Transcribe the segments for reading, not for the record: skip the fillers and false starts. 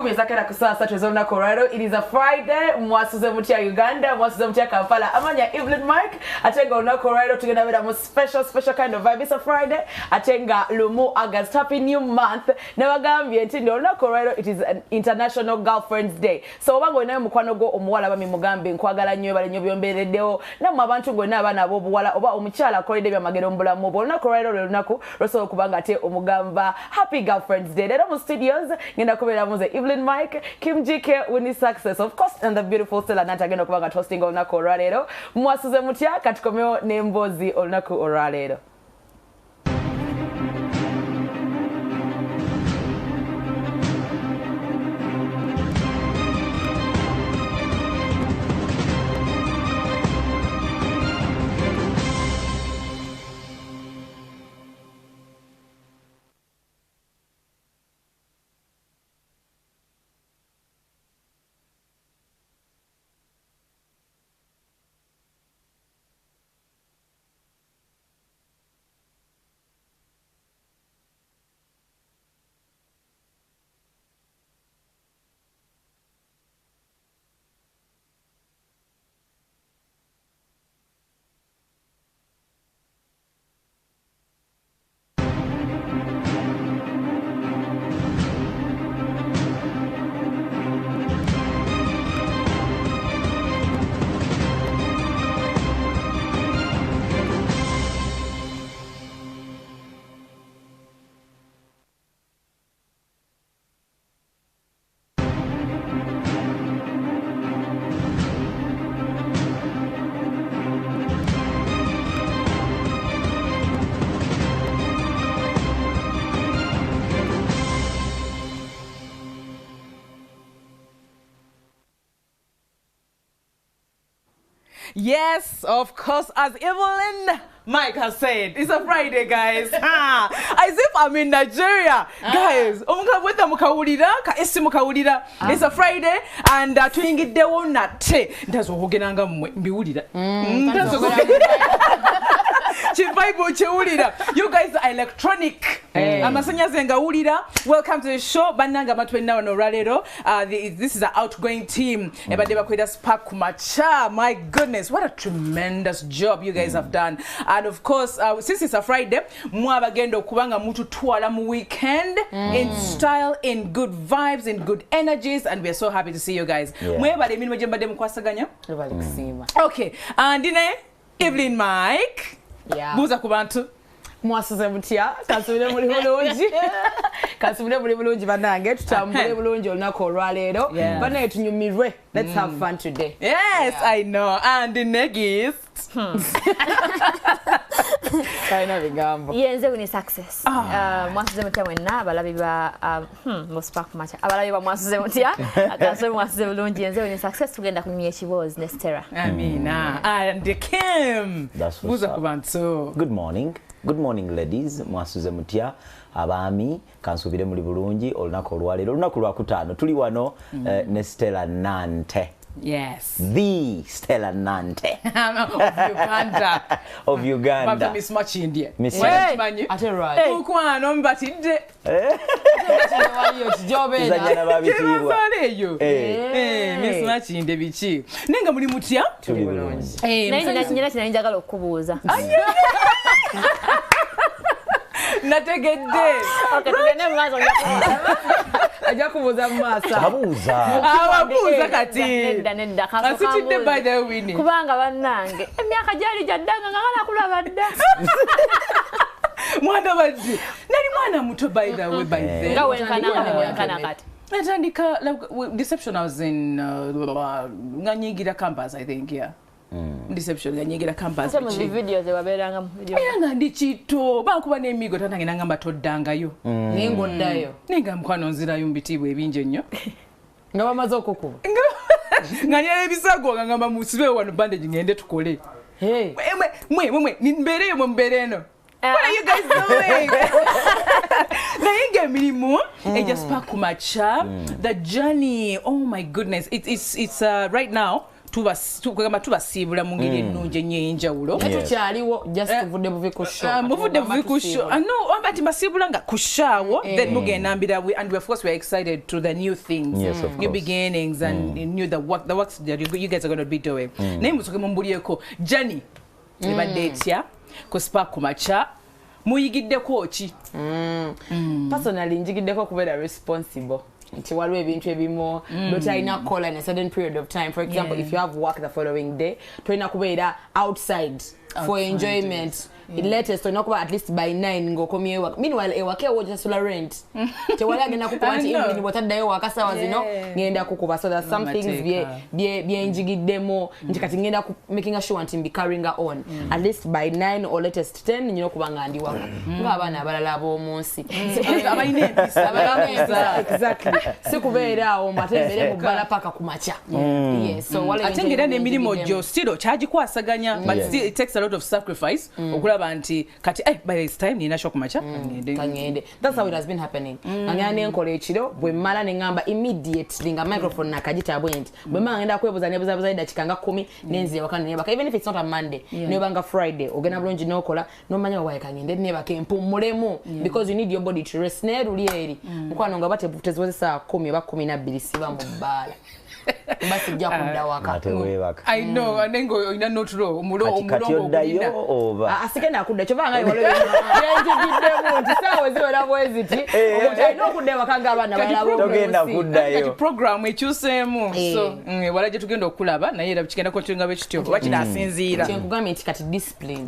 It is a Friday. MWASUZE MUTYA Uganda, MWASUZE MUTYA Kampala. Amanya Evelyn Mike. Atenga unako together with a special kind of vibe. It's a Friday. Atenga Lumu August. Happy new month. Newagambye nti unako it is an International Girlfriends Day. So wango nayo mukwano go omuwala bami mugambe nkwagala nnyo bale nnyo byombereddewo. Namwe abantu gonna abana abobuwala oba omukyala akolede byamagero mbulamu bo. Unako lunaku roso kubanga ate omugamba Happy Girlfriends Day. Lero mu studios ngenda kubeera muze Evelyn Mike, Kim GK, Winnie Success, of course, and the beautiful Stella Nata agenda kubanga hosting olunaku olwaleero. MWASUZE MUTYA katukomeo ne Emboozi olunaku olwaleero. Yes, of course, as Evelyn Mike has said, it's a Friday, guys. As if I'm in Nigeria. Guys, it's a Friday, and twingiddewo nate. That's what we're going to mbiwulira. You guys are electronic. Welcome to the show. This is an outgoing team. My goodness, what a tremendous job you guys have done. And of course, since it's a Friday, weekend in style, in good vibes, in good energies, and we're so happy to see you guys. Okay, and Evelyn Mike. Yeah. Buza kubantu. MWASUZE MUTYA kasubire muri bulungi. Kasubire muri bulungi banange tutambule bulungi olunaku olwaleero. Banaye tunyumirwe. Let's have fun today. Yes, I know. And the next. Kaina bigambo. Yenze Winnie Success. MWASUZE MUTYA wenna abalabi ba Mospark Macha. Abalabi ba MWASUZE MUTYA. Akaso MWASUZE bulungi yenze Winnie Success tugenda kunyumya ekibozi ne Stella. Amina. And Kim. Buza kubantu. Good morning. Good morning, ladies. MWASUZE MUTYA abami kansubire muri bulungi olunaku olwaleero olunaku lwakutaano tuli wano ne Stella Nante. Yes. The Stella Nante. Of Uganda. Of Uganda. But Miss Much India. Miss Much. Ate right. Ukwano mbatidde. Zanyana babitiibwa. Miss Much India bichi. Nenga muri mutya? Tuli bulungi. Nina kinanjagala okubuuza. Nategedde. Okay, tugende mwazo ajja kubuuza mu maaso. Ababuuza kati. Nedda asitidde by the Winnie. Kubanga bannange emyaka gyali gyaddanga nga banakulaba dda. Mwana baddi. Nali mwana muto by the way by then. Nga wenkana kati. Natandika deception I was in Nganyigira campus, I think, yeah. Deception Nganyigira campus. Some of the videos they were bearing video. Yanga ndichito bakuba n'emigo tanange nangamba toddangayo. Ningoddayo. Ninga mkwano nzirayo mbitibwe ebinje nnyo. Nga bamaze okukuba. Nganyala ebisago ngamba musibe wano bandage ngende tukole. Hey. Mwe nimbereyo mu mbereno. What are you guys doing? It just pack kumacha. The journey, oh my goodness. It's right now tubasiibula mu ngeri ennungi ennyo ey'enjawulo. Tukyaliwo just tuvudde buvi ku show. Muvudde buvi ku show. No, but mbasiibula nga ku show, then mugendambira and of course we're excited to the new things, new beginnings and the works that you guys are going to be doing. Naye musoke mumbulyeko Jani ebadde etya ku Spark ku makya muyigiddeko ki? Personally njigiddeko kubeera responsible. Nti waliwo ebintu ebimu lotalina kola in a certain period of time. For example, if you have work the following day, tolina kubeera outside for enjoyment. Latest kuba at least by 9 ngokomye ewaka. Meanwhile ewaka wojasula rent. Tewali agenda kukuba nti evening bwotaddayo waka sawa zino ngenda kukuba. So there's some things byenjigiddemu nti kati ngenda making sure nti mbi carrying on at least by 9 or latest 10 nyino kuba nga ndi waka. Ng'abaana abalala ab'omunsi. Abalina empisa. Exactly. Sikubeera awo matembere mu bbala paka ku makya. Yes. So wale ate ng'era n'emirimu gyo still kyagikwasaganya, but still it takes a lot of sacrifice. Banti kati by this time nina shock macha kangende. That's how it has been happening. Angana enkola ekiro bwe mala ne ngamba immediately nga microphone nakagita bwent bwe mala ngenda kwebuza nebuza dakika 10 nenzi wakana nebaka even if it's not a Monday nebanga Friday ogena bulungi nokola no manya waye kangende nebaka empumulemu because you need your body to rest ne rulieri mukwano nga bate tezozesa 10 ba 12 siba mu bbala basi jja kudda waka. I know anengo ina notro omulongo dayo oba asigenda akudda kyova nga waliwo yenjigiddemu nti sawa ziwera bweziti omutalina okudda waka ng'abaana balabo togenda kuddayo program ekyuseemu so wala gye tugenda okulaba naye era kigenda kutunga bwekityo oba kinasinziira kyenkugambye nti kati discipline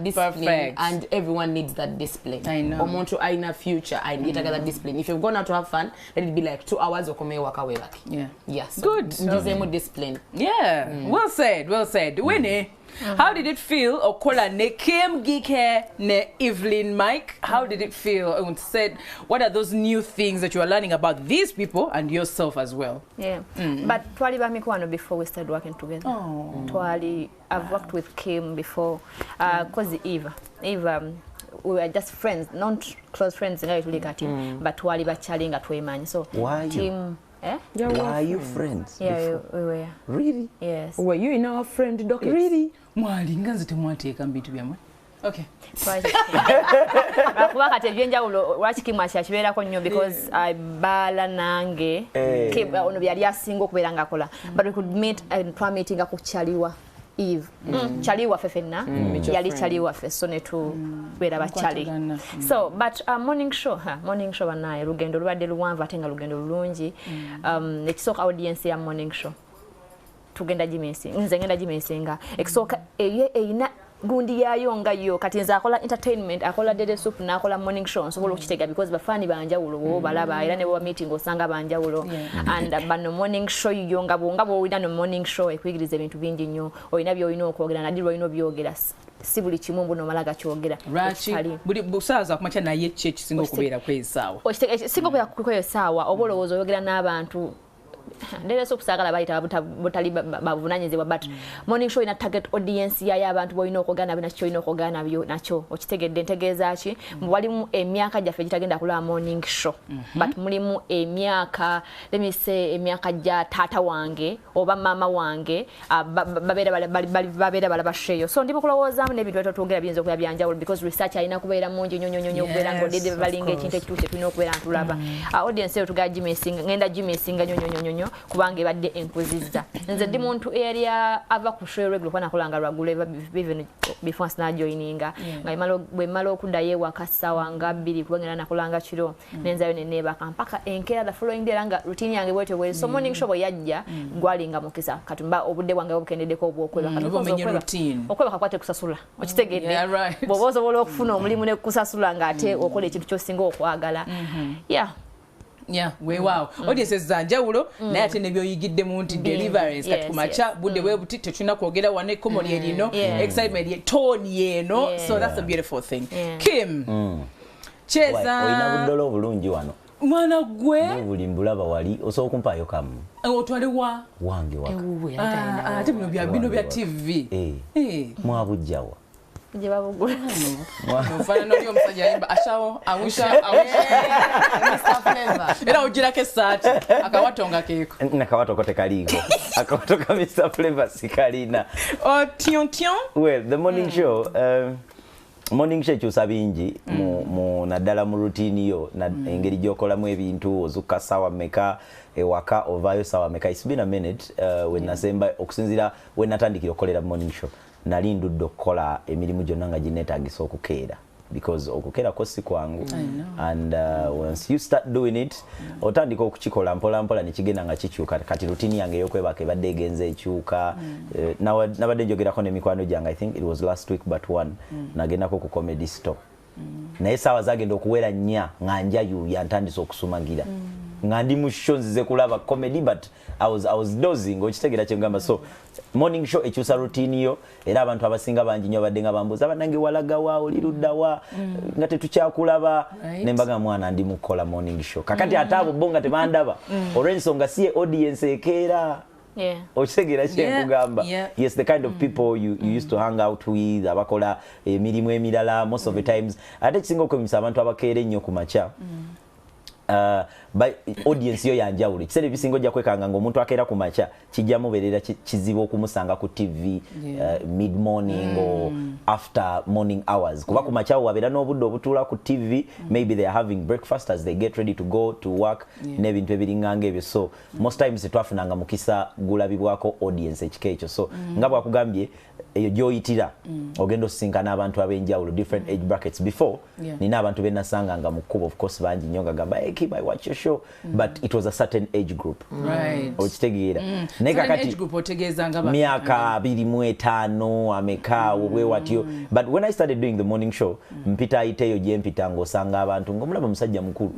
discipline and everyone needs that discipline. Omuntu alina future ayinetaaga that discipline. If you've gone out to have fun, let it be like 2 hours okomeyo waka webaki. Yes. Good. Ndizemu discipline. Yeah. Well said. Winnie, how did it feel? Okola ne Kim Gike ne Evelyn Mike. How did it feel? And said, what are those new things that you are learning about these people and yourself as well? Yeah. But twali ba mikwano before we started working together. Twali, I've worked with Kim before. Cause Eva, we were just friends, not close friends in Kati, but twali bachali nga twemanyi. So why Kim Why are you friends? Yeah, we were. Really? Yes. Were you in our friend docket? Really? Mwali nganze temwateeka mbintu byamwe. Okay. Kuba kati ebyenjawulo lwaki kimwakya kibeerako nnyo because bala nange ono byali asinga okubeera ng'akola. But we could meet and meeting ku Chaliwa Eve. Chaliwa fefenna. Yali Chaliwa fe so ne tu beera bachali. So but morning show banaye lugendo lubadde luwanvu ate nga lugendo lulungi. Ekisooka audience ya morning show. Tugenda nze ngenda jimesinga. Ekisooka eyina gundi yayo nga yo kati nza akola entertainment akola dede soup na akola morning show so okitega because bafani banjawulo bo balaba era ne bo meeting osanga banjawulo and bano morning show yo nga bo wina no morning show ekwigiriza ebintu bingi nnyo oyina by'oyina okwogera nadiro oyina byogera si buli kimumbu no malaga kyogera buli busaza kumacha naye kisinga okubeera kwesaawa singa okubeera kwesaawa obolowooza oyogera n'abantu ndere so kusagala bayita butali bavunanyizibwa but morning show ina target audience ya abantu boyina okogana bina kyo ina okogana byo nacho okitegedde ntegeeza ki walimu emyaka jaffe gitagenda kulaba morning show but mulimu emyaka let me say emyaka ja tata wange oba mama wange babera balaba sheyo so ndipo kulowooza n'ebintu eto tugera biyinza okuba byanjawulo because research alina kubeera mungi nyonyonyonyo okubeera ng'odede balinga ekintu ekituuse tulina okubeera ntulaba audience eyo tuga jimesinga ngenda jimesinga nyonyonyonyo kubanga badde enkuzizza nze ndi muntu area ava ku show regular kwana kolanga lwagule even before na joininga nga bwe malo okudaye wakasawa nga 2 kubanga nakolanga kiro nenzayo nenebaka mpaka enkera the following day nga routine yange bwete bwe so morning show yajja gwalinga mukisa katumba obudde bwange obukendedeko obwokweba okweba kakwate kusasula okitegedde bobozo bolo okufuna omulimu ne kusasula nga ate okola ekintu kyosinga okwagala wow. Audiences zanjawulo naye ate nebyoyigidde mu nti deliverance kati kumacha budde bwe buti tetuna kwogera wane common yeno excitement ye tone yeno so that's a beautiful thing. Kim cheza oyina budolo bulungi wano mwana gwe buli mbulaba wali osobola kumpaayo kamu otwale wange waka ate bino bya TV mwabujjawa je babugula mufana noli omusajja yimba ashawo awusha Mr. Flavor era ujira ke saati akawatonga keko nakawato kote kaliko akawato ka Mr. Flavor sikalina tion well the morning show morning show kyusa bingi mu naddala mu routine yo na engeri gyokolamu ebintu ozuka sawa meka ewaka ovayo sawa meka. It's been a minute when nasemba okusinzira when natandikira okolera morning show nali ndudde okukola emirimu gyonna nga gineetagisa okukeera because okukeera ko si kwangu and once you start doing it otandika okukikola mpola mpola nekigenda nga kikyuka kati routine yange yokwebaka ebadde egenze ekyuka nabadde njogerako n'emikwano gyange I think it was last week but one nagendako ku comedy store naye saawa zagenda okuwera nnya nga njayuya ntandisa okusumagira nga ndi mu show nzize kulaba comedy but I was dozing okitegera kyengamba so morning show ekyusa routine yo era abantu abasinga bangi nnyo badde nga bambuza banange walaga wa oliruddawa nga tetukyakulaba nembaga mwana ndi mukola morning show kakati atabo bonga tebandaba olw'ensonga si audience ekeera okitegera kyekugamba yes the kind of people you used to hang out with abakola emirimu emirala most of the times ate kisinga okwemisa abantu abakeera ennyo ku makya by audience yo yanjawulo kisere bisingo jja kwekanga ngo omuntu akeera ku makya kijja muberera kizibu okumusanga ku TV mid morning or after morning hours kuba ku makya wabera n'obudde obutula ku TV maybe they are having breakfast as they get ready to go to work n'ebintu ebiringanga ebyo so most times twafunanga mukisa gulabibwako audience ekikeekyo so nga bwakugambye eyo gyoyitira ogenda osinkana abantu ab'enjawulo different age brackets before nina abantu benasanga nga mu kkubo of course bangi nnyo nga gamba hey keep I watch your show but it was a certain age group okitegeera naye kakati myaka 25 ameka obwe watyo but when I started doing the morning show mpita ayiteeyo gye mpita ng'osanga abantu ng'omulaba musajja mukulu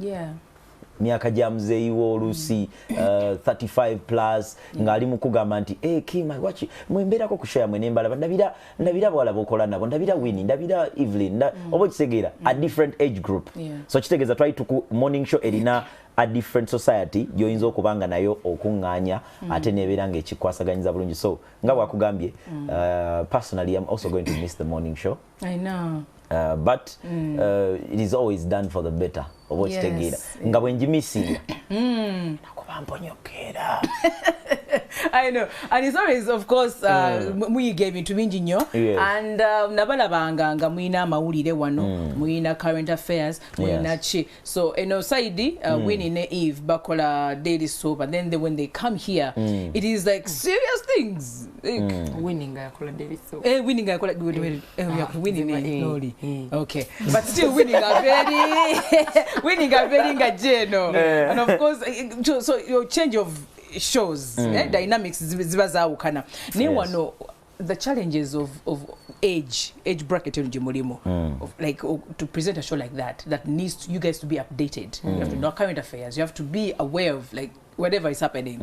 myaka gya muzeeyiwo oluusi 35 plus ng'ali mu kugamba nti Kim I watch mwembeerako ku show yamwe nembalaba ndabira bawala bokola nabo ndabira Winnie ndabira Evelyn oba okitegeera a different age group so kitegeeza twali tuku morning show erina a different society gyoyinza okubanga nayo okuŋŋaanya ate nebeera ng'ekikwasaganyiza bulungi so nga bwakugambye personally I'm also going to miss the morning show I know but it is always done for the better oba okitegeera nga bwe njimisinga nakuba mponyokera I know and it's always of course we gave into bingi nnyo and nabalabanga nga muyina amawulire wano muyina current affairs muyina chi so eno side Winnie ne Eve bakola daily soap and then when they come here it is like serious things Winning yakola daily soap winning yakola winning okay but still winning are very ngajeno and of course so your change of shows dynamics ziba zaawukana naye wano the challenges of age bracket in Jimulimo of like to present a show like that needs you guys to be updated you have to know current affairs you have to be aware of like whatever is happening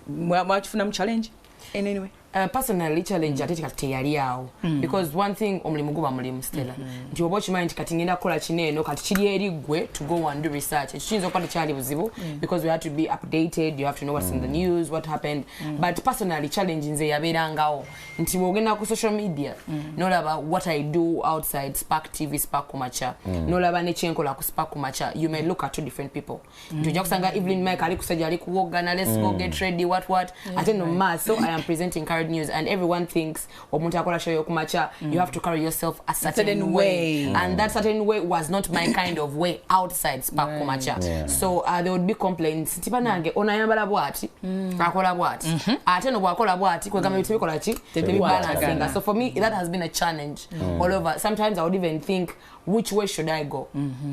mwachifuna challenge in any way personally challenge ate kati yali awo because one thing omulimu guba mulimu Stella nti oba okimanyi nti kati ngenda kukola kineeno kati kiri eri gwe to go and do research ekiyinza okuba tekyali buzibu because we have to be updated you have to know what's in the news what happened but personally challenge nze yabeerangawo nti bw'ogenda ku social media nolaba what I do outside Spark TV Spark Kumacha nolaba nekyenkola ku Spark Kumacha you may look at two different people nti ojja kusanga Evelyn Mike ali kusajja ali kuwogana let's go get ready what ate no mass so I am presenting current news and everyone thinks omuntu akola show yokumacha you have to carry yourself a certain way and that certain way was not my kind of way outside Spark Kumacha so there would be complaints tipanange onayambala bwati akola bwati ate no bwakola bwati kwegamba bitibikola ki tebibalancing so for me that has been a challenge all over sometimes I would even think which way should I go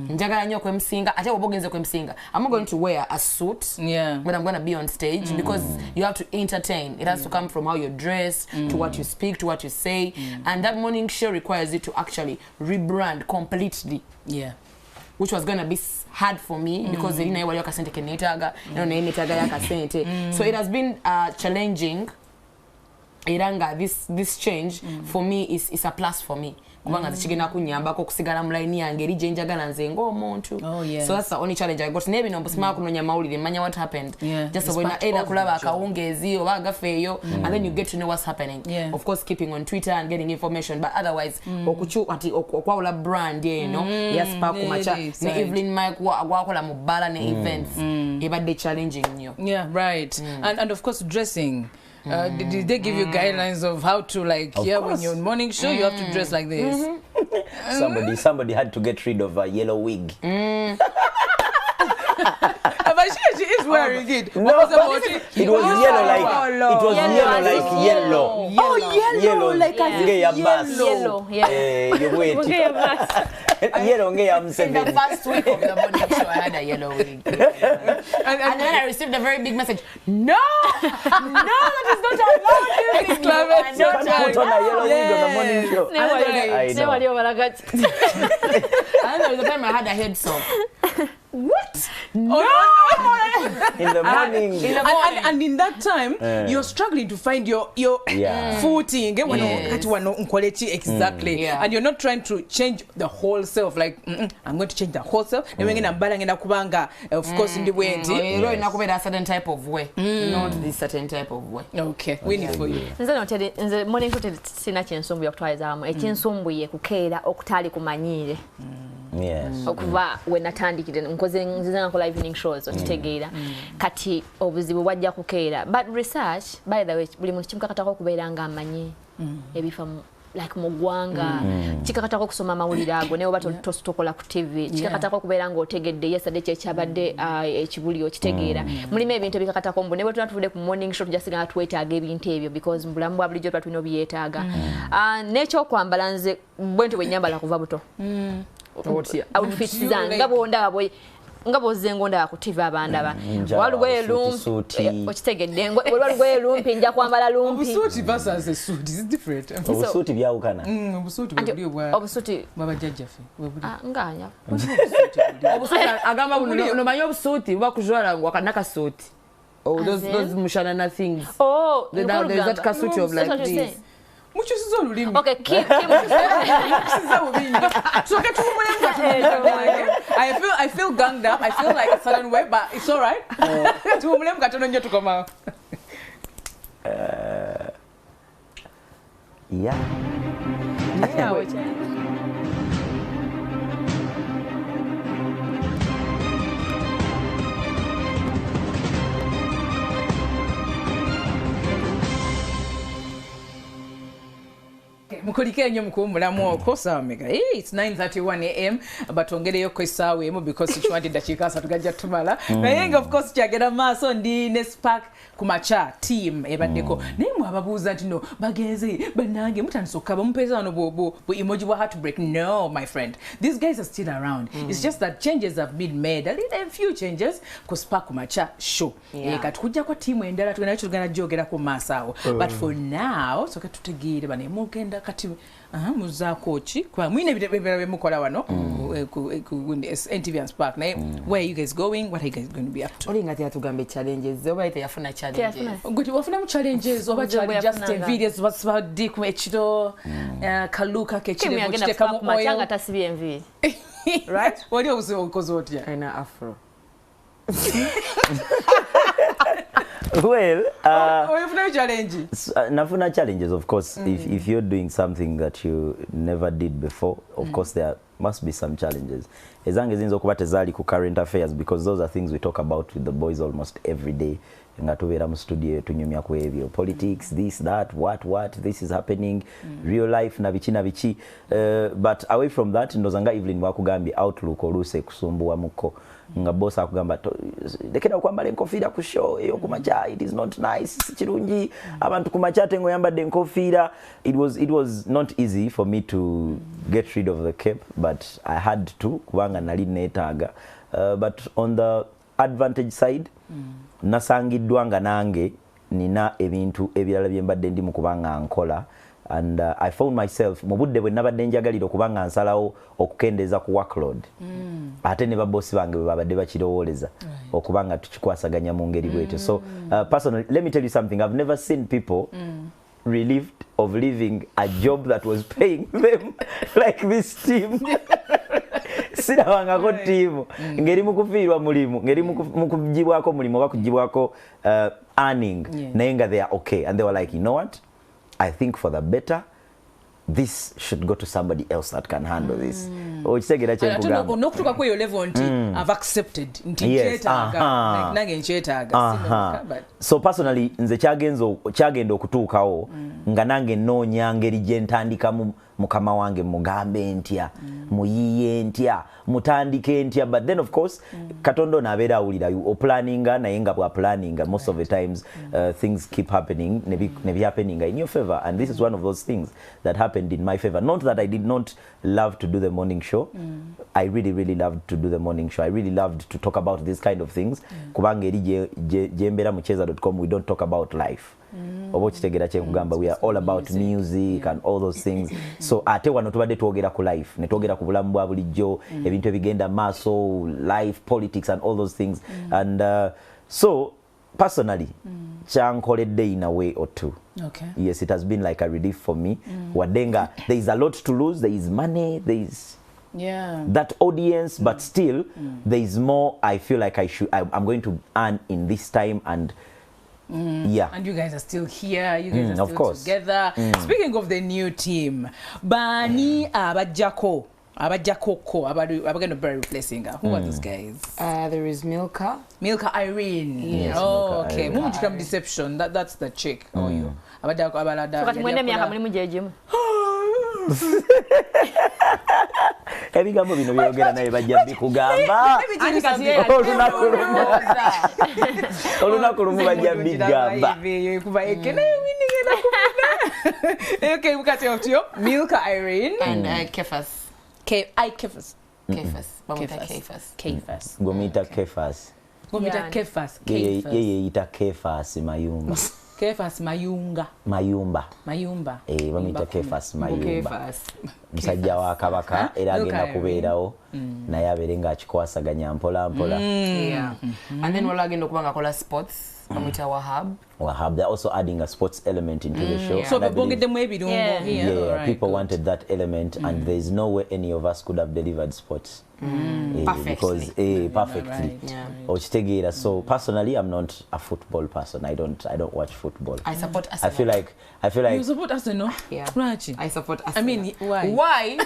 njagala nyo kwemsinga ate obogenze kwemsinga I'm not going to wear a suit when I'm going to be on stage because you have to entertain it has to come from how you dress to what you speak to what you say and that morning show requires you to actually rebrand completely which was going to be hard for me because ina wali yakasente kenetaga netaga yakasente so it has been challenging Iranga this change for me is a plus for me. Kubanga zikigenda kunyambako okusigala mu line yange eri gye njagala nze ng'omuntu. So that's the only challenge I got. Nebi no busima kunonya mawulire manya what happened. Just when either kulaba Akawungeezi oba agafeeyo and then you get to know what's happening. Of course keeping on Twitter and getting information, but otherwise okuchu ati okwawula brand you know yes pa kumacha ne Evelyn Mike wakola mu bala ne events ebadde challenging nnyo. Yeah, right. And of course dressing. Did they give you guidelines of how to like when you're on morning show you have to dress like this? Somebody had to get rid of a yellow wig. But she is wearing it. No, it was yellow like yellow. Oh, yellow like a yellow. You wait. Yellow In the first week of the morning show, I had a yellow wig. And then I received a very big message. No, that is not allowed. You can't put on a yellow wig on the morning show. I know. And there was a time I had a head song. What? No! In the morning. And in that time, you're struggling to find your footing. Exactly. And you're not trying to change the whole self. Like, I'm going to change the whole self. Of course, in the way. You're not a certain type of way. Not this certain type of way. Okay. We need for you. In the morning, sina chinsumbu yokutwalizamu ekinsumbu ye kukeera okutali kumanyire. Yes. Okuva when natandikire nkoze nziza nkola evening shows okitegeera kati obuzibu bwajja kukeera, but research by the way buli muntu kimukakatako kubeera nga amanyi ebifa like mugwanga kikakatako kusoma mawulire ago ne oba tokola ku TV kikakatako kubeera nga otegedde yesterday kyabadde ekibulio kitegeera mulime ebintu bikakatako mbu ne bwe tunatuvude ku morning show tujasiga twetaaga ebintu ebyo because mbulamu bwa bulijjo twatulina byetaaga n'ekyokwambala nze bwento bwenyambala kuva buto outfits zange ngabo zengo nda ku TV abandaba walugwe lumpi okitegedde walugwe lumpi nja kwambala lumpi obusuti versus a suit is different. Obusuti byawukana obusuti buli obwa obusuti baba jajjafe nganya obusuti agamba buno no manyo obusuti bakujwala wakanaka suit those mushanana things there's that kasuti of like this. Mucho sizo lulimi. Okay, keep so get to I feel ganged up. I feel like a certain way, but it's all right. Mukolike nyo mkumbulamu oko sawa mega. It's 9:31 AM but ongereyo ko sawa emu because kichwandi dakika 3 tugajja tumala. Nayenga of course kyagera maso ndi ne spark kumacha team ebaddeko. Nemu ababuuza nti no bagenzi banange mutansoka bamupeeza wano bo emoji wa heartbreak. No my friend. These guys are still around. It's just that changes have been made. A few changes ku spark kumacha show. Katukujja kwa team endala tugana jogera ku masawo. But for now so katutegire bane mugenda kati muzako chi kwa mwine bibere mukola wano ku NTV Spark na where are you guys going, what are you guys going to be up to? Olinga tia tugambe challenges oba ite yafuna challenges ngoti wafuna mu challenges oba just videos what's about dick mechito kaluka kechile kuchiteka mu oil machanga tasibye envi right what you say okozotya ina afro. Well, nafuna challenges, of course. If you're doing something that you never did before, of course there must be some challenges. Ezange zinzo kuba tezali ku current affairs because those are things we talk about with the boys almost every day. Ngatubera mu studio tunyumya ku ebyo politics, this that what this is happening, real life na bichi but away from that ndozanga Evelyn wakugambye outlook oluse kusumbuwa muko nga boss akugamba lekera kwambala enkofira ku show eyo kumacha it is not nice kirungi abantu kumacha tengo yambadde enkofira. It was not easy for me to get rid of the cape but I had to kubanga nali netaga but on the advantage side nasangiddwa nga nange nina ebintu ebirala byembadde ndi mu kubanga nkola and I found myself mu budde bwe nabadde njagalira okubanga nsalawo okukendeza ku workload ate ne babossi bange babadde bakirowooleza okubanga tukikwasaganya mu ngeri bwete. So personally let me tell you something, I've never seen people relieved of leaving a job that was paying them like this team. Sirabangako team ngeri mukufiirwa mulimu ngeri mukujibwako mulimu bakujibwako earning nayenga they are okay and they were like, you know what, I think for the better this should go to somebody else that can handle this. Okitegera kyekugamba nokutuuka kweyo level nti I've accepted nti nkyetaaga nange nkyetaaga. So personally nze kyagenda okutuukawo nga nange nnoonya ngeri gye ntandikamu mukama wange mugambe ntya muyiye ntya mutandike ntya, but then of course Katonda nabeera awulira oplanninga naye nga bwa planninga most of the times things keep happening ne be happening in your favor, and this is one of those things that happened in my favor. Not that I did not love to do the morning show. I really loved to do the morning show. I really loved to talk about these kind of things. Kubanga eri jembera mucheza.com we don't talk about life. We are all about music and all those things. So ate wano tubadde twogera ku life ne twogera ku bulamu bwa bulijjo ebintu ebigenda maaso, life, politics and all those things. And so personally kyankoledde in a way or two. Okay. Yes, it has been like a relief for me. Wadenga, there is a lot to lose. There is money, there is that audience, but still there is more I feel like I'm going to earn in this time. And and you guys are still here, you guys are still together. Speaking of the new team, Bani abajjako are going to be replacing her. Who are those guys? There is Milka Irene. Yes, oh, Milka okay. Irene. Mumujikam Deception. That's the chick. Oh, you. Abajjako abalada. Kati mwende myaka mulimu jejimu. Ebigambo bino byogera naye bajja bikugamba olunaku lumu bajja bigamba. Okay, we got you. Milka Irene and Kefas. Kefas. Gomita Kefas. Yeye ita Kefas Mayumba. Kefas Mayunga. Mayumba. Bamita Kefas Mayumba. Musajja wa Kabaka era agenda kubeerawo naye abeere ng'akikwasaganya mpola mpola. And then agenda okuba ng'akola sports. Amwita Wahab. They're also adding a sports element into the show. So people wanted that element, and there is no way any of us could have delivered sports. Because perfectly. Right. So personally, I'm not a football person. I don't watch football. I support Arsenal. I feel like you support Arsenal. Yeah. Right. I support Arsenal. I mean, why?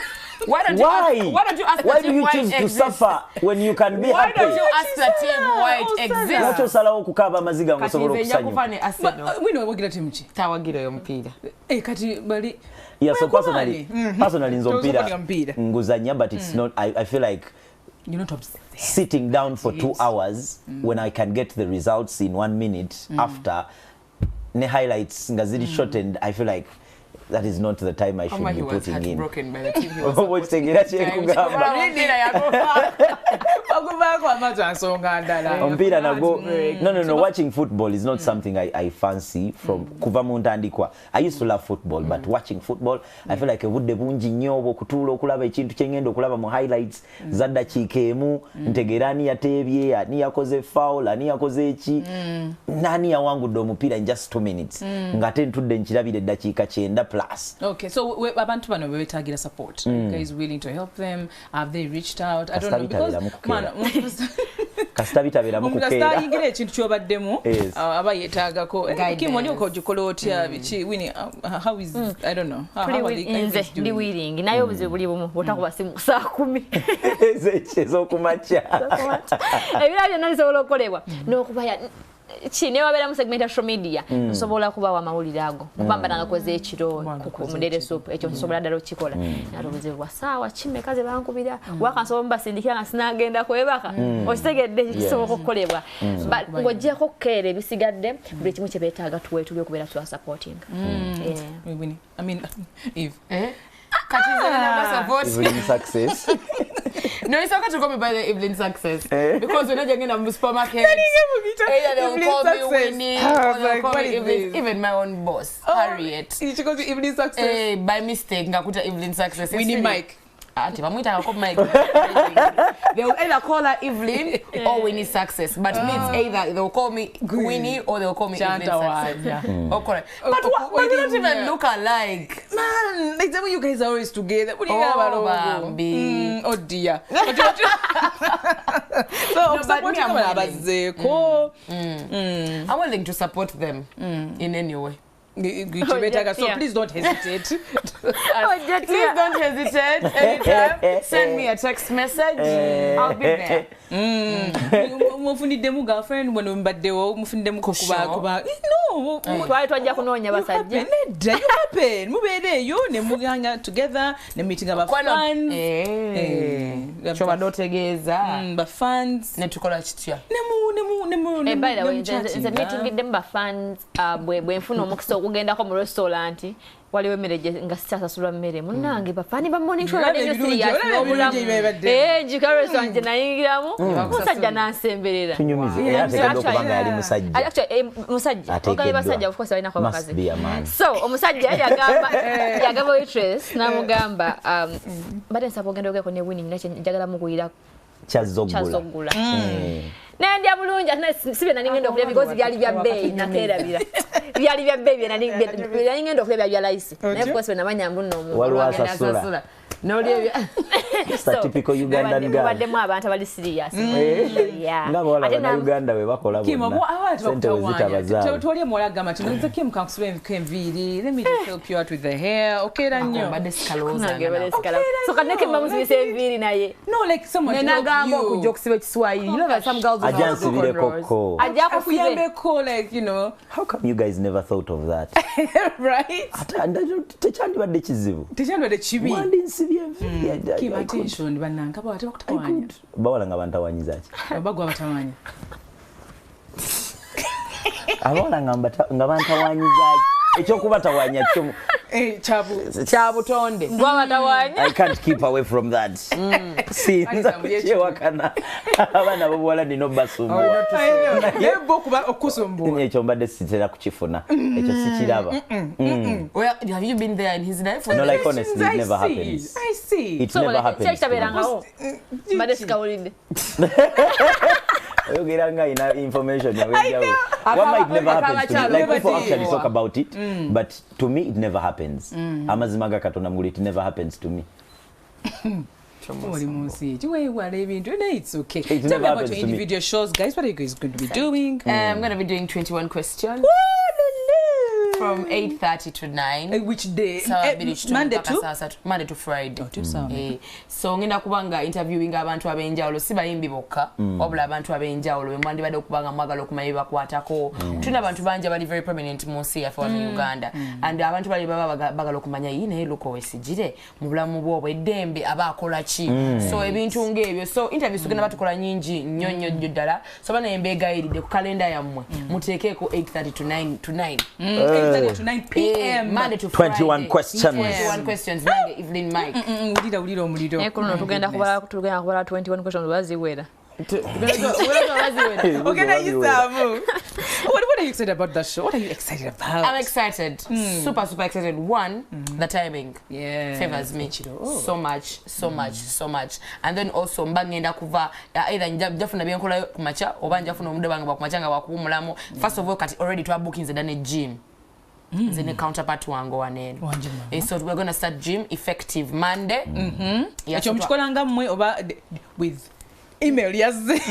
Why don't you ask why do you choose to suffer when you can be happy? Why don't you ask the team why it exists? Nachosalawo kukaba amaziga ngosobola okusanyuka. We know wagira team ki? Tawagira yo mpira. Kati bali. Yeah, so personally nzo mpira nguzanya, but it's not. I feel like you're not obsessed. Sitting down for 2 hours when I can get the results in 1 minute after ne highlights ngazidi shortened. I feel like that is not the time I should be putting in. Broken by the team he was Ompira nago. No. Watching football is not something I fancy from kuva muntandikwa. I used to love football, but watching football, I feel like budde bungi nnyo okutuula okulaba ekintu kyengenda okulaba mu highlights zadda kikeemu ntegerani yateebye ani yakoze foul ani yakoze eki nani yawangudde omupiira in just 2 minutes ngate ntudde nkirabire eddakiika 9 plus. Okay, so abantu bano betagira support. You guys willing to help them? Have they reached out? I don't know, because kasita bitabiramu kukeera kasita ekintu kyobaddemu aba yetaagako kimoni okogikola otya biki wini how is I don't know how is ndi willing naye obuzibu buli bumu otakuba simu saa 10 ezokumakya ebira byonna bisobola okukolebwa n'okubaya chine wabera mu segment ya social media nsobola kubawa amawulire ago kupambana ngakoze ekiro ku mudere soup ekyo nsobola dalo kikola narubuzibu sawa chime kaze bankubira wakansobola mbasindikira nga sinagenda kwebaka okitegedde kisobola okukolebwa ngojja ko kere bisigadde buli kimu kye betaaga tuwe tuli okubera tu supporting. I mean if Evelyn Success. No, it's okay to call me by the Evelyn Success because when I get in the supermarket, they'll call me Winnie, or they'll call me Evelyn, even my own boss, Harriet. She calls you Evelyn Success. By mistake, ngakuta Evelyn Success. Winnie Mike. Auntie, Bamuita call Mike. They will either call her Evelyn or Winnie Success. But me, it's either they'll call me Winnie or they'll call me Evelyn Success. Oh, correct. But we don't even look alike. Man, like when you guys are always together. What do you Oh, about? Bambi. Oh dear. I'm willing to support them in any way. So please don't hesitate. Please don't hesitate. Anytime, send me a text message. I'll be there. Mufunidemu girlfriend when mbaddewo mufundemu kuba no twali twajja kunoonya basajja you happen mubeereyo ne muganya together ne meeting aba fans choba dotegeeza ba fans ne tukola kitya nemu by the way nze meeting them ba fans bwe nfuna omukisa okugendako mu restaurant waliwo emmere nga sitasasulwa mmere munnange bafani ba morning show radio serious n'obulamu jika restaurant nayingiramu musajja n'ansemberera tunyumize atekadde okubanga yali musajja musajja ogaye basajja of course balina kwa bakazi so omusajja yagamba waitress n'amugamba mbadde nsaba ogenda ogeko ne winning nakye njagala mukuyira kyazoggula nendya bulungi ate sibe nali ngenda okulya because byali bya bbeeyi nakeerabira byali bya bbeeyi nali ngenda okulya bya layisi naye of course namanya mbuno walwasasula n'olya typical Ugandan girl baddemu abantu abali serious ngabo wala na Uganda we bakola bonna tolye mola gama tunoze Kim kankusube enviiri let me just help you out with the hair okay danyo badde sikaloza so kaneke mamusibise enviiri naye no like someone nenagamba okujja okusiba ekiswahili you know that some girls ajansibire koko akuyambeko like you know how come you guys never thought of that right tekyandibadde kizibu tekyandibadde kibi wandinsi Kim attention bananga bwate bakutawanya bawala nga bantawanyiza ki bagwa batawanya abawala nga bantawanyiza ekyokubatawanya kyo kyabutonde gwa batawanya I can't keep away from that sinza kukyewakana abaana bobuwala nina obasumbuwa okusumbuwa ekyo mbadde sitera kukifuna ekyo sikiraba well have you been there in his life no like honestly it never happens I see it never happens kitabeerangawo mbadde sikawulidde oyogera nga ina information yawenjawo what might never happen to me like people actually talk about it but to me it never happens amazima ga Katonda mugulu it never happens to me Oli munsi kiweewala ebintu it's okay It tell never me about happens your to me. individual shows guys what are you guys going to be doing I'm going to be doing 21 questions from 8:30 to 9 which day Monday to Friday sawa so ngenda kubanga interviewing abantu abenjawulo si bayimbi bokka obula abantu abenjawulo be mwandibadde okubanga mwagala okumanya bakwatako tuna abantu banja bali very prominent mu nsi yaffe mu Uganda and abantu bali bagala okumanya yine luko wesigire mu bulamu bwo bw'eddembe abakola ki so ebintu ng'ebyo so interviews tugenda batukola nyingi nnyo ddala so bana embeegayiride ku kalenda yammwe muteekeeko 8:30 to 9 to 9 p.m. Monday to Friday 21 questions 21 questions nange Evelyn Mike ulira omuliro kuno tugenda kubala 21 questions baziwera okay now you sabu what are you excited about that show what are you excited about I'm excited super excited one the timing favors me so much and then also mbangenda kuva either njafuna byenkola kumacha oba njafuna omude bange bakumachanga bakuumulamu first of all kati already to bookings done gym Zine counterpart wango wanene. So we're going to start gym effective Monday. Echo mchikolanga mmwe oba with email yazze.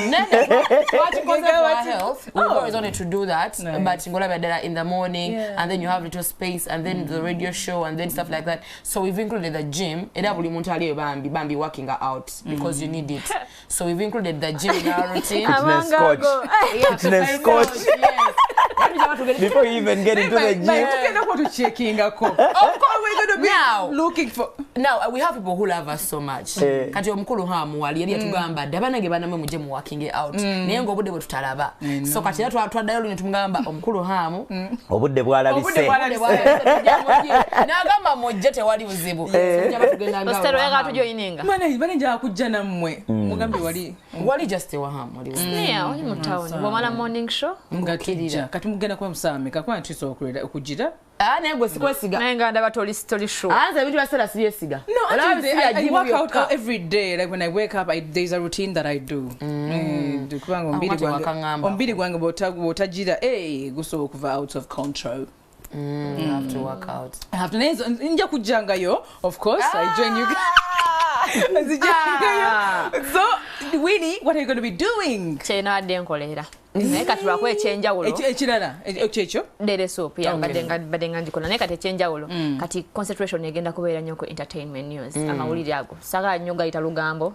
We're always on it to do that, but ngola bedera in the morning and then you have little space and then the radio show and then stuff like that. So we've included the gym. Eda buli muntu ali bambi working out because you need it. So we've included the gym in our routine. Fitness coach. Before you even get into the gym. Of course we're going to be looking for. Now we have people who love us so much. Kati omukulu hamu wali yali atugamba dabanage banamwe muje mu working out. Naye ngo obudde bwe tutalaba. So kati twaddayo luno tumugamba omukulu hamu. Obudde bwalabise. Nagamba mujje tewali buzibu. Ostero yaga tujoyininga. Mana bale nja kujja nammwe. Mugambe wali. wali just waham wali yeah wali mu town bwamala morning show ngatija kati mugenda kwa msame kakwa ntiso okujira negwe sikwesiga nenga ndaba toli show anza ebintu byasala siyesiga no I work out every day like when I wake up there's a routine that I do kubanga ombiri gwange botajira guso okuva out of control. You have to work out. I have to nja kujangayo of course I join you so Winnie, what are you going to be doing? Chena ade nkolera neka tulako echenjawulo ekirala ekyecho dere soup ya badenga ndikola neka techenjawulo kati concentration egenda kubeera nyoko entertainment news amawulire ago saka nyoga ita lugambo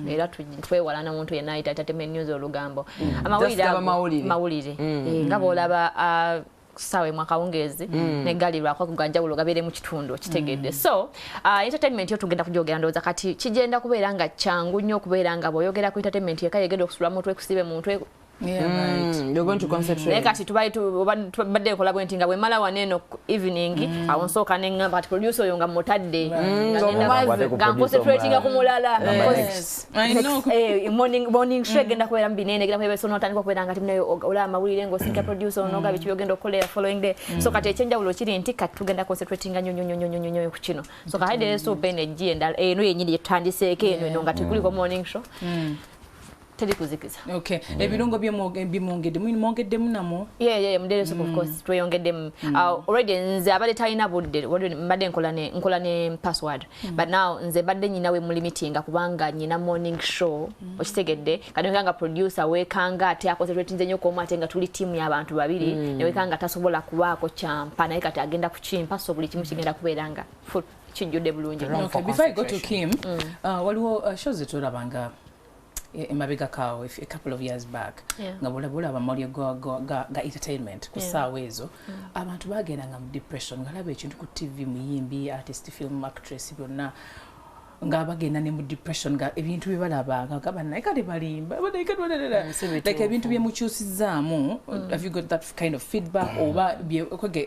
era twewalana muntu yenna ita entertainment news olugambo amawulire ago mawulire ngabo olaba sawe Akawungeezi negalirwa kwa kuganjawulo gabere mu kitundu kitegedde so entertainment yo tugenda kujogera ndoza kati kigenda kubeera nga changu nnyo kubeera nga boyogera ku entertainment yeka yegenda okusula muntu ekusibe muntu yeah right you're going to concentrate kati tubadde kola bwenti nga bwe mala waneno evening awonsoka nengamba ati producer oyo nga mutadde nga concentrating kumulala I know morning show genda kubeera mbinene genda kubeera sono tandika kubeera nga timnayo ola amawulire ngo sinka producer onoga bichi byogenda okolera following day so kati echenjawulo kiri nti kati tugenda concentrating nyonyonyonyonyonyo ku kino so kaide so energy endala eno yenyiri yetandiseke eno nga tukuli ko morning show telikuzikiza okay ebirungo byemongedde mwongedde munamo yeah mdere soup of course tweyongedde already nze abale talina budde mbadde nkola ne password but now nze badde nyinawe mu limiting kubanga nyina morning show okitegedde kadonga producer wekanga ate akoncentrate nze nyoko omate nga tuli team y'abantu babiri ne wekanga tasobola kubaako champa naye kati agenda kuchimpa so buli kimu kigenda kubeeranga full kijjudde bulungi. Okay, before I go to Kim waliwo shows etulabanga emabega kawo a couple of years back nga bulabula bamali ga entertainment ku saawa ezo abantu bagenda nga mu depression ngalaba ekintu ku TV muyimbi artist film actress byonna nga bagenda ne mu depression nga ebintu bibalaba nga gaba naye kati balimba like ebintu byemukyusizaamu have you got that kind of feedback oba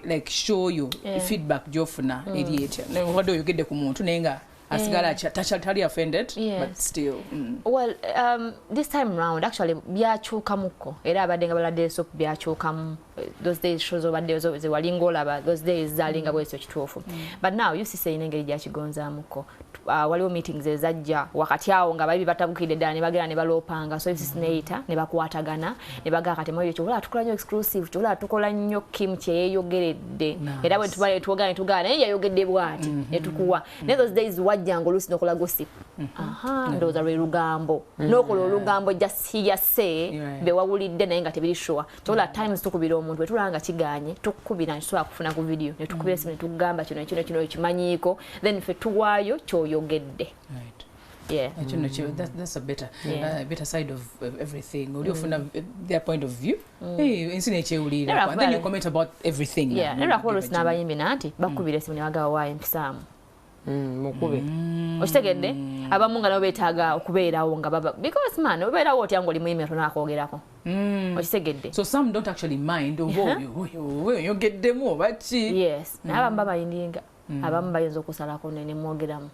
like show you feedback gyofuna eri etya wadde oyogedde ku muntu naye nga asigala tali offended but still well this time round actually byakyukamuko era abadde nga baladde soap byakyukamu those days shows obadde ze walingola those days zalinga bwesyo kituufu but now you see saying engeri gyakigonzaamuko waliwo meetings ezajja wakati awo nga bali batabukidde ddala ne bagera ne balopanga so if neita ne bakwatagana ne bagaa kati moyo kyola tukola nnyo exclusive kyola tukola nnyo Kim kyeyeyogeredde era bwe tubale tuogana tugana naye yayogedde bwati ne tukuwa ne those days wajjanga oluusi nokola gossip ndowooza lwe lugambo n'okola olugambo just hear say bewawulidde naye nga tebiri sure kyola times tukubira omuntu bwe tulanga kiganye tukubira nsobola kufuna ku video ne tukubira esimu ne tugamba kino ekimanyiiko then ffe tuwaayo kyoyogedde yeah that's a better side of everything oliofuna their point of view insine ekyewulira and then you comment about everything nerakuba oluusi n'abayimbi nanti bakubira esimu ne bagawa waayo empisaamu mukube okitegedde abamu nga nabo beetaaga okubeerawo nga baba because man obeerawo otya ng'oli muyimbi atono akwogerako okitegedde so some don't actually mind oyogeddemu oba ki yes naye abamu babayindinga abamu bayinza okusalako nemwogeramu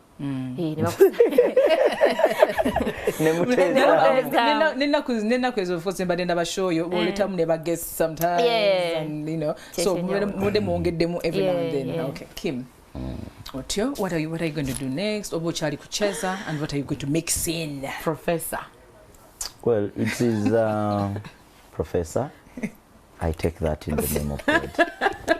nenaku ezo fose mbadde ndabashoyo oletamu ne baguests sometimes and you know so mwode mwongeddemu every now and then okay Kim Otyo, what are you going to do next? Obo chali kucheza, and what are you going to mix in? Professor. Well, it is Professor. I take that in the name of God.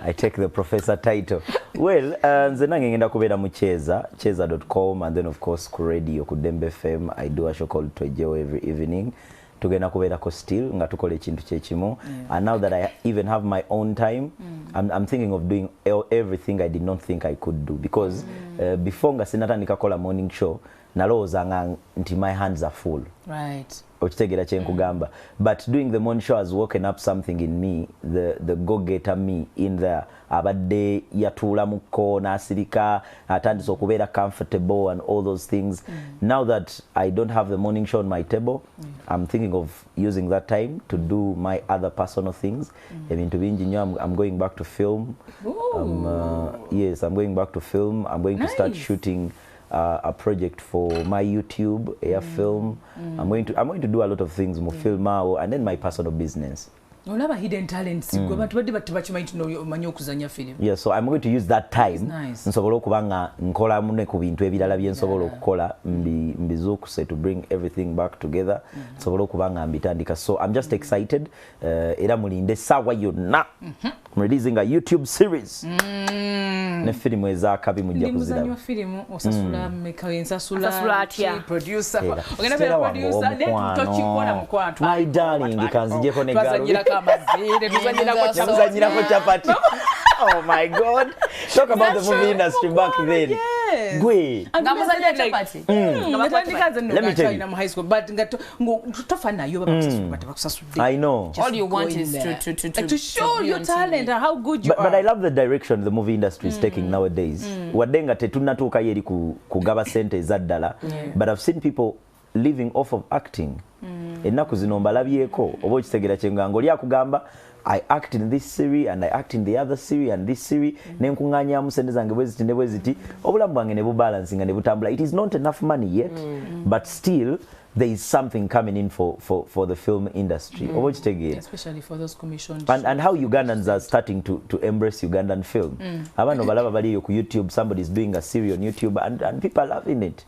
I take the Professor title. Well, nze nange ngenda kubeera mu cheza.com and then of course ku radio ku Dembe FM I do a show called Twejeo every evening. Tugenda kubeerako still nga tukola ekintu kyekimu and now that I even have my own time I'm thinking of doing everything I did not think I could do because before nga sinatandika kola morning show nalowoozanga nti my hands are full right okitegera kyenkugamba but doing the morning show has woken up something in me the go-getter me in there abadde yatuula mukko n'asirika atandise okubeera comfortable and all those things now that I don't have the morning show on my table I'm thinking of using that time to do my other personal things ebintu bingi nnyo I'm going back to film yes I'm going back to film I'm going to start shooting a project for my YouTube, film. I'm going to do a lot of things, more film, and then my personal business. Olaba hidden talents abantu badde bachimanyi tuno manyi okuzanya film. Yeah, so I'm going to use that time nsobola okubanga nkola mune ku bintu ebirala bye nsobola okukola mbizukuse to bring everything back together nsobola okubanga mbitandika. So I'm just excited era mulinde sawa yonna. I'm releasing a YouTube series. Ne film ezakabi mujja kuzira. Ndi film osasula mekawensasula atya producer. Ogenda be producer ne tochikona mkwatu. My darling kanzijeko ne galo. Tuzanyira ko chapati. Oh my God. Talk about the movie industry back then. Yes. Gwe. Ngamuzanyira chapati. Let me tell you. High school, but tofana yo I know. All you want is to show your talent and how good you are. But I love the direction the movie industry is taking nowadays. Wadenga tetunatuuka yeri kugaba sente ezaddala. But I've seen people living off of acting. Ennaku zino mbalabyeko oba okitegera kyengango lyakugamba I act in this series and I act in the other series and this series nenkuŋŋaanyaamu sente zange bweziti ne bweziti obulamu bwange ne bubalansinga ne butambula. It is not enough money yet but still there is something coming in for the film industry. Especially for those commissioned and how Ugandans are starting to embrace Ugandan film. Abano balaba bali ku YouTube, somebody is doing a series on YouTube and people are loving it.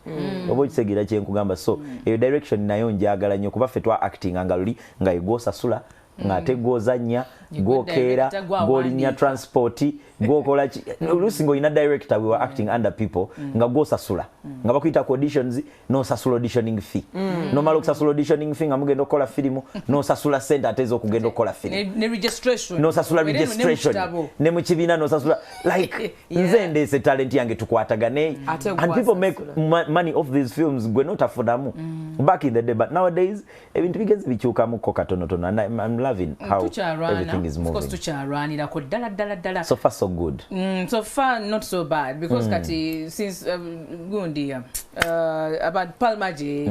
So your direction nayo njagala nnyo kuba ffe twa acting angaluli nga egosasula ngate gozanya gokera golinya transport gokola olusingo ina director we were acting under people nga gosasula nga bakuyita auditions no sasula auditioning fee no malo sasula auditioning fee nga mugenda okola filmu no sasula center atezo kugenda okola film ne registration no sasula registration ne mukibina no sasula like nze ndese talent yange tukwatagane and people make money off these films gwe not afodamu back in the day but nowadays ebintu bigenzi bichuka mu kokatono tono and I'm loving how everything is moving. Of course tucharanira ko dala so far so good. So far not so bad because kati since gundi about Palmaji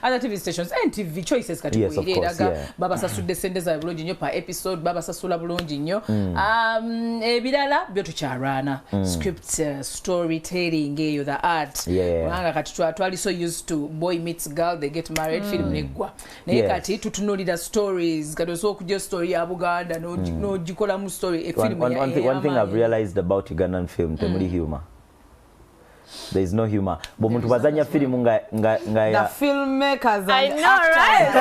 other TV stations and TV choices kati baba sasude sende za bulungi nyo per episode baba sasula bulungi nyo ebirala byo tucharana script storytelling eyo the art wanga kati twali so used to boy meets girl they get married film negwa naye kati tutunulira stories kati so kujja story ya Buganda no jikola mu story a film one thing I've realized about Ugandan film temuli humor. There is no humor. But muntu bazanya film nga the filmmakers I know right.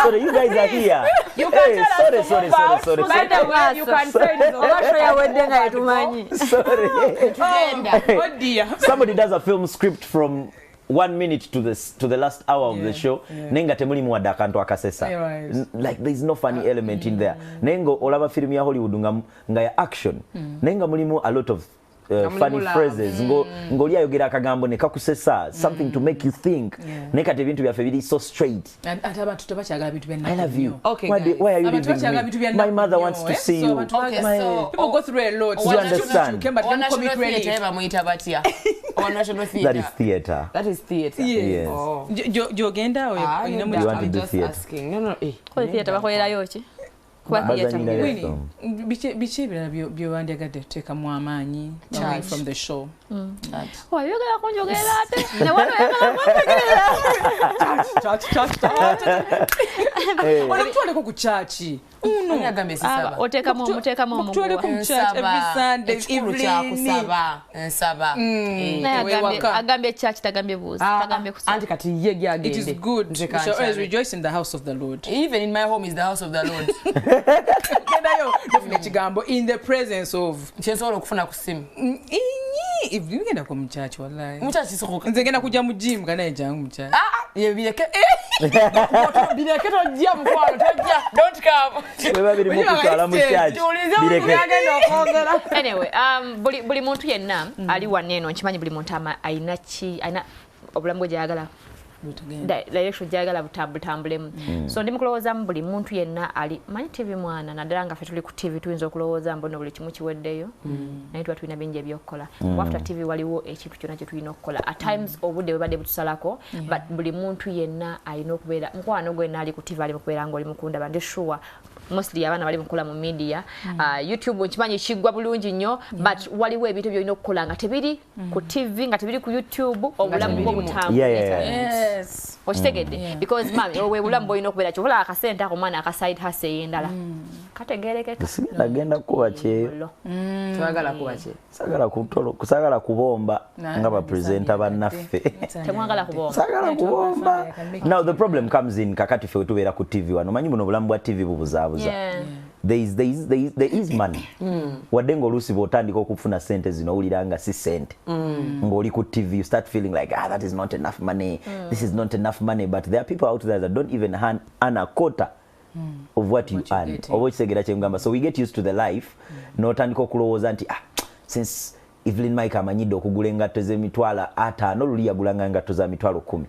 So you guys are here. You can sorry. By the way, you can say it. Sorry. Oh dear. Somebody does a film script from 1 minute to the last hour of the show nenga temuli mu adakanto akasesa like there is no funny element in there nengo olaba film ya Hollywood nga ya action nenga mulimu a lot of funny phrases ngoli ayogera akagambo ne kakusesa something to make you think neka te bintu byaffe biri so straight ataba tutabachagala bintu byenna I love you okay why are you leaving me? My mother wants to see you. Okay, so people go through a lot you understand that is theater. Yes. Jogenda or you want to do theater asking no ko theater bakolerayo ki bichi byowandiagadde teka mu amaanyi from the show wayogera kunjogera ate ne wayogera wanatwaleko ku chachi otekamu kutwaleko mu church every Sunday evening nsaba agambye church tagambye buzi tagambye kusaba anti kati ye gyagende. It is good. We shall always rejoice in the house of the Lord. Even in my home is the house of the Lord. In the presence of Chesola okufuna ku simu. If you genda ko mu church wallahi. Mu church sikuka. Nze genda kujja mu gym kana ejangu mu church. Ye bileke. Bileke to jia mkwano tojja. Don't come. Wewe biri mu kutwala mu church. Bileke agenda okwogera. Anyway, buli muntu yenna ali waneno nkimanyi buli muntu aina obulamu gyagala direction jagala butambulemu so ndi mukulowooza buli muntu yenna ali manyi TV mwana naddala nga ffe tuli ku TV tuyinza okulowooza mbono buli kimu kiweddeyo naye tuba tulina bingi ebyokukola after TV waliwo ekintu kyonna kye tulina okukola at times obudde bwebadde butusalako but buli muntu yenna alina okubeera mukwano gwenna ali ku TV ali mukubeera ng'oli mukundaba ndi sure mostly abana bali mukula mu media YouTube nkimanyi kigwa bulungi nnyo but waliwo ebintu byolina okukola nga tebiri ku TV nga tebiri ku YouTube obulamu bwo butamu yes okitegedde because mami we bulamu bwo olina okubeera kyo bula akasente ako mwana akaside hase yendala kategerekeka agenda kuba kyeyo twagala kuba kye kusagala kubomba nga ba presenter bannaffe temwagala kubomba sagala kubomba. Now the problem comes in kakati fe tubeera ku TV wano manyi buno bulamu bwa TV bubuzaabuza there is money wadde ng'oluusi bw'otandika okufuna sente zino owulira nga si sente ng'oli ku TV you start feeling like that is not enough money this is not enough money but there are people out there that don't even earn a quarter of what you earn oba ekitegeera kye ngamba so we get used to the life n'otandika okulowooza nti since Evelyn Mike amanyidde okugula engatto z'emitwalo 5 luli yagulanga engatto za mitwalo 10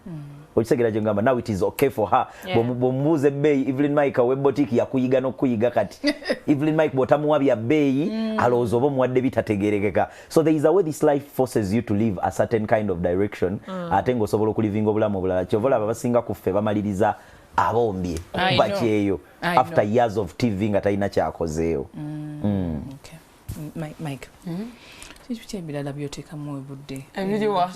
okitegera kye ngamba now it is okay for her bw'omubuuza ebbeeyi Evelyn Mike webotiki yakuyiga n'okuyiga kati Evelyn Mike bw'otamuwa bya bbeeyi alowooza oba omuwadde bitategerekeka so there is a way this life forces you to live a certain kind of direction ate ng'osobola okulivinga obulamu obulala kyova olaba abasinga ku ffe bamaliriza abombye kuba kyeyo after years of TV nga talina kyakozeeyo. Mike Kitu kyebirala by'oteekamu ebudde ebiriwa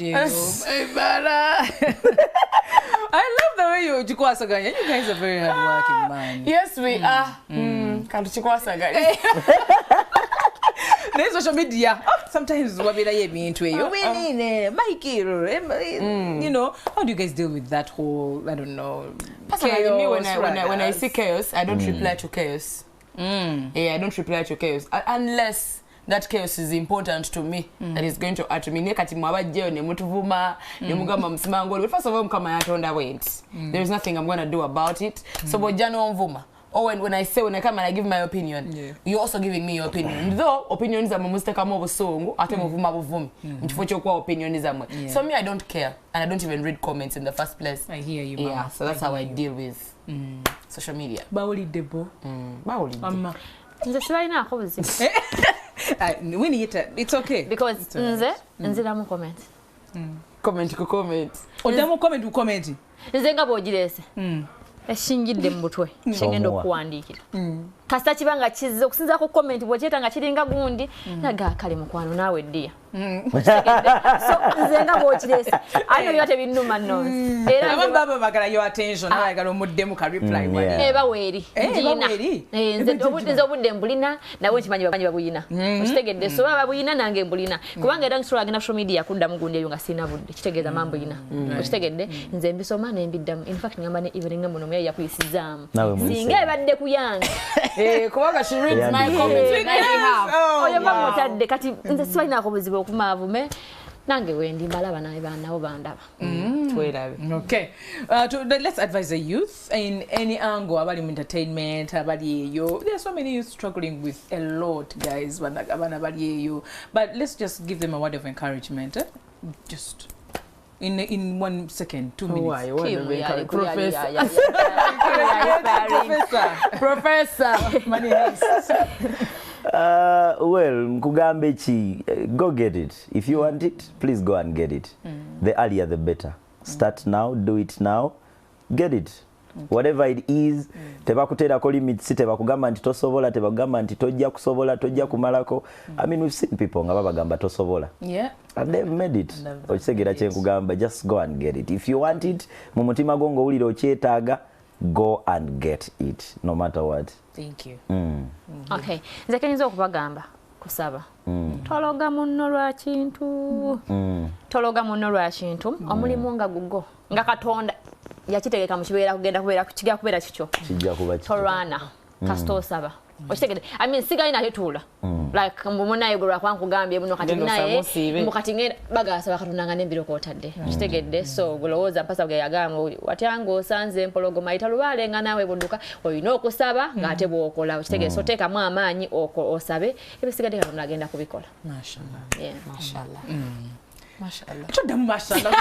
I love the way you jikwasaganya. You guys are very hardworking, man. Yes, we are. Kantu chikwasaganya. There's social media. Sometimes wabira yebintu eyo. Winine, Mikey, you know, how do you guys deal with that whole, I don't know, personally, chaos, me when I see chaos, I don't reply to chaos. Yeah, I don't reply to chaos unless that chaos is important to me, that is going to add to me. Nekati mwabajeo ne mutuvuma ne mugamba msimango. But first of all, mkama yatonda wait. There is nothing I'm going to do about it. So bojano mvuma. Or when I come and I give my opinion, you're also giving me your opinion. Though opinions are musteka mo busongo, ate mvuma buvumi. Nchifocho kwa opinion is amwe. So me I don't care and I don't even read comments in the first place. I hear you, mama. Yeah, so that's how I deal with social media. Baoli debo. Baoli. Mama. Nze sibalina akobuzi. It's okay. Because nze damu comment. Comment ku comment. Odamu comment ku comment. Nze nga bwogirese. Eshingidde mu butwe. Kigenda okuwandiikira. Kasita kibanga kizze okusinza ku comment bw'okyeta nga kiringa gundi naga kale mukwano naawe ddiya. So nze nga bw'okirese. I know you are binnuma nno. Era baba bagala your attention ayagala omuddemu ka reply wali. Baweeri. Nze obudde mbulina nawe nkimanyi babuyina. Okitegedde so babuyina nange mbulina. Kubanga era nsobola agenda social media kuddamu gundi eyo nga sina budde. Kitegeeza mambo yina. Okitegedde nze mbisoma ne mbiddamu. In fact ngamba ne evening muno muya yakuyisizaamu. Singa ebadde kuyange. Kubanga she reads my comments on my behalf. Oyo mama otadde kati nze sibalina akubuzibu okumaavume nange wendi mbalaba naye banawo bandaba. Okay. Let's advise the youth in any angle about entertainment, about you. There are so many youth struggling with a lot, guys. But let's just give them a word of encouragement. Just in 1 second, 2 minutes. Professor. Money well, Mkugambechi, go get it. If you want it, please go and get it. The earlier the better. Start now, do it now, get it. Whatever it is, tebakutera ko limits, tebakugamba nti tosobola, tebakugamba nti tojja kusobola, tojja kumalako. I mean, we've seen people nga babagamba tosobola. Yeah. And they've made it. Okisegera kye nkugamba, just go and get it. If you want it, mu mutima gwo ng'owulira okyetaaga, go and get it, no matter what. Thank you. Okay. Nze kenyinza okubagamba kusaba. Tologa munno lwa kintu. Tologa munno lwa kintu. Omulimu nga gugo. Nga Katonda yakitegeka mu kibeera kugenda kubeera kiga kubeera kikyo. Kijja kuba kikyo. Torana. Kasto saba. Okitegede. I mean sigalina tetula. Like mbona yegolwa kwankugambye buno kati naye mukati ngenda bagasaba Katonda nga nembiro kotadde. Okitegedde so golowooza mpasa bwe yagamba watyango osanze empologoma italubale nga nawe budduka oyina okusaba ngate bwokola. Okitegede so teeka mu amaanyi osabe ebisigadde Katonda agenda kubikola. Mashallah. Yeah. Mashallah. Mashallah. Tuddamu mashallah.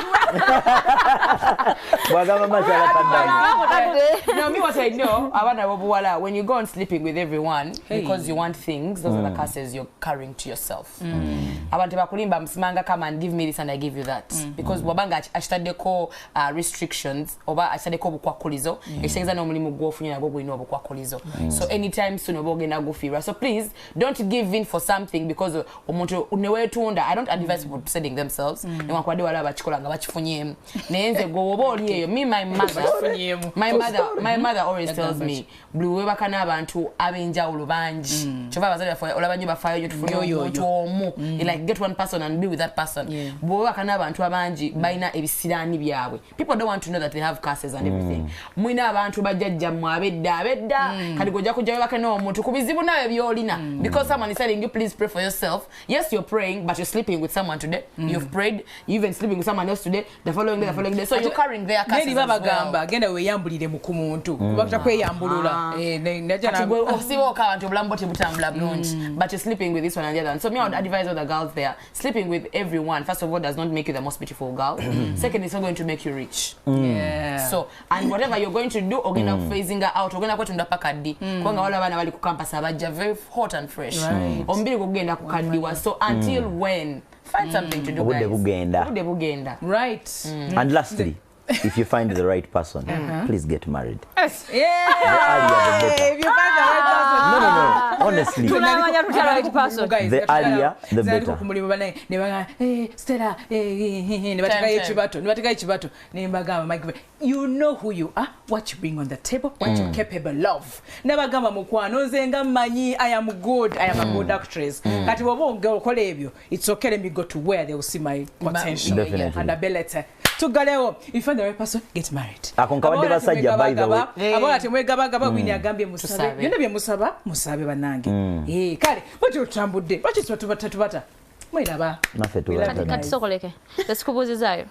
Bwagamba mashallah kaddamu. No, me what I know, abana bobuwala, when you go on sleeping with everyone because you want things, those are the curses you're carrying to yourself. Abantu bakulimba msimanga, come and give me this and I give you that. Because wabanga achitadeko restrictions oba achitadeko bukwakulizo, ekitegeeza n'omulimu gw'ofunye nagwo gw'olina obukwakulizo. So anytime soon oba ogenda gufiirwa. So please don't give in for something because omuntu neweetunda. I don't advise people setting themselves. Newankubadde wala abakikola nga bakifunyeemu. Naye nze gwe oba oli eyo, me my mother always tells me buli webaka n'abantu ab'enjawulo bangi. Kyova abazadde baffe olaba nnyo bafaayo nnyo tufunye omuntu omu. Like get one person and be with that person. Bwebaka n'abantu abangi balina ebisiraani byabwe. People don't want to know that they have curses and everything. Mwina abantu bajjajja mmwe abedda kati gojja kujja webaka n'omuntu ku bizibu nawe byolina. Because someone is telling you please pray for yourself. Yes, you're praying, but you're sleeping with someone today. You've prayed, you're even sleeping with someone else today. The following day. So you're carrying their curses as well. Bagamba genda weyambulire mu kumuntu kubakta kweyambulula osiboka abantu obulamu tebutambula bulungi, but you're sleeping with this one and the other. And so me I would advise all the girls there, sleeping with everyone first of all does not make you the most beautiful girl. Second, it's not going to make you rich. So and whatever you're going to do ogenda phasing out ogenda kwetunda pakaddi kubanga wala bana bali ku campus abajja very hot and fresh ombiri kugenda kukaddiwa. So until when find something to do, guys. Bugenda. Right. And lastly, if you find the right person, please get married. Yes. The earlier the better. If you find the right person. No. Honestly. The earlier the better. Stella, you know who you are, what you bring on the table, what you're capable of. Never gama mukwano zenga manyi I am good, I am a good actress. Kati wabo girl kole ebyo, it's okay, let me go to where they will see my potential and ability. To Galeo, if you find the right person, get married. Akonkabadde basajja by the way. Abona temwegabagaba wini agambye musabe. Yonna bye musabe banange. Kale, what you tambudde? What is tubata? Mwiraba. Naffe tubata. Kati sokoleke. Lesikubuuzizaayo.